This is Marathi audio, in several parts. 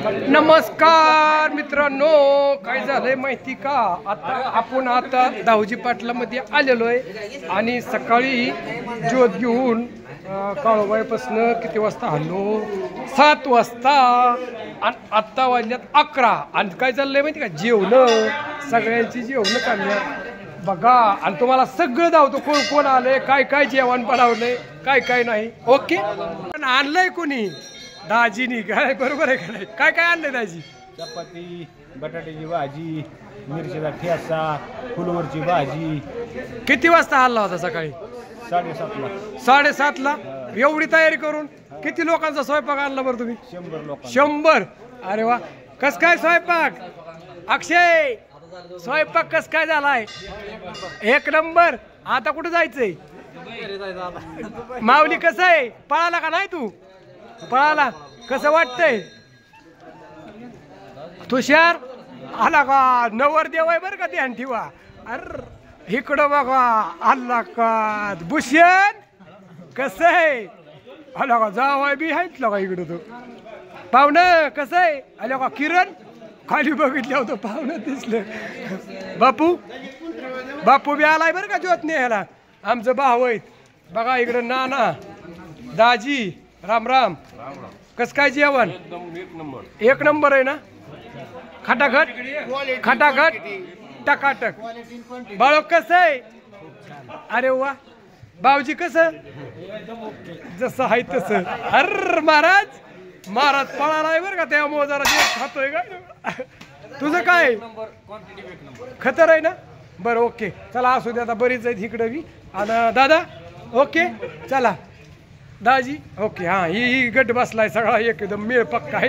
नमस्कार मित्रांनो, काय झालंय माहिती का? आपण आता दाऊजी पाटलामध्ये आलेलो आहे आणि सकाळी ज्योत घेऊन काळोबाईपासून किती वाजता हल्लो? 7 वाजता आणि आत्ता वाजल्यात 11. आणि काय चाललंय माहिती का? जेवण, सगळ्यांची जेवण काढल्यात बघा. आणि तुम्हाला सगळं दावतो कोण कोण आलंय, काय काय जेवण बनवलंय, काय काय नाही. ओके, पण आणलंय कोणी? दाजीनी. काय बरोबर आहे का नाही? काय काय आणलंय दाजी? चपाती, बटाट्याची भाजी, मिरचीचा ठेचा, फुलवरची भाजी. किती वाजता हल्ला होता? सकाळी 7:30ला. 7:30ला एवढी तयारी करून किती लोकांचा स्वयंपाक आणला बरं तुम्ही? 100 लोक. 100. अरे वा, कस काय स्वयंपाक? अक्षय, स्वयंपाक कस काय झालाय? 1 नंबर. आता कुठे जायचंय? माऊली कसं आहे? पळाला का नाही तू? पळाला. कसं वाटतंय? तुषार आला का? नवरदेव आहे बरं का, ध्यान ठेवा. अरे इकडं बघा, आला का भूषण? कसं आहे? आला का? जावाय बी आहेत का इकडं? तो पाहुणं कसं आहे? आला का? किरण खाली बघितलं होतं, पाहुणं दिसलं. बापू, बापू बी आलाय बरं का ज्योत न्यायला. आमचं भाऊ आहेत बघा इकडं. नाना, दाजी, राम राम. कस काय जेवण? 1 नंबर आहे ना? खटाखट खटाखट टकाटक. बाळो कसं आहे? अरे वा. भाऊजी कसं? जसं आहे तसं. अर महाराज, महाराज पळालाय बरं का, त्यामुळे जरा जेवण खातोय का? तुझं काय खतर आहे ना? बरं, ओके, चला असू दे. आता बरीच आहेत इकडं बी. आणि दादा ओके, चला दाजी ओके. हां, ही गट बसलाय सगळा एकदम मेळ पक्का आहे.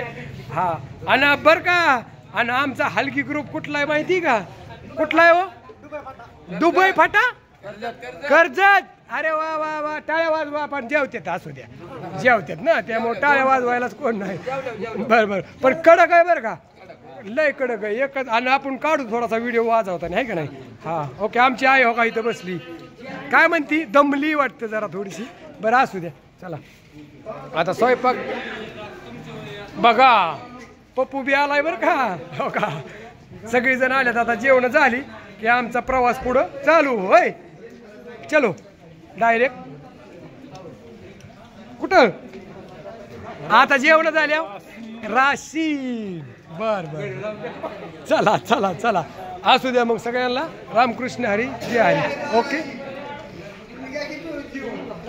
हा, आणि बरं का, आणि आमचा हलकी ग्रुप कुठला आहे माहिती का? कुठला आहे हो? दुबई फाटा, कर्जत. अरे वा वा वा, टाळ्या वाजवा. पण जेवतात, असू द्या, जेवतात ना, त्यामुळे टाळ्या वाजवायलाच कोण नाही. बरं बरं, पण कडक आहे बरं का, लय कडक आहे. एकच. आणि आपण काढू थोडासा व्हिडिओ वाजवता, नाही का नाही? हा, ओके. आमची आई हो का इथं बसली, काय म्हणती? दमली वाटतं जरा थोडीशी. बरं असू द्या, चला आता स्वयंपाक बघा. पप्पू बी आलाय बरं का, हो का? सगळीजण आल्यात. आता जेवण झाली की आमचा प्रवास पुढं चालू. होय, चलो डायरेक्ट कुठं? आता जेवण झाल्या राशी. बर बर, चला चला चला, असू द्या मग सगळ्यांना. रामकृष्ण हरी, जय हरी. ओके,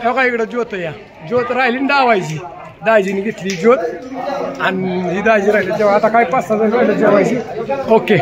का इकडं ज्योत या. ज्योत राहिली डावायची, दाजीने घेतली ज्योत. आणि ही दाजी राहिली जेव्हा. आता काय 5-6 जण राहिले जेवायची. ओके.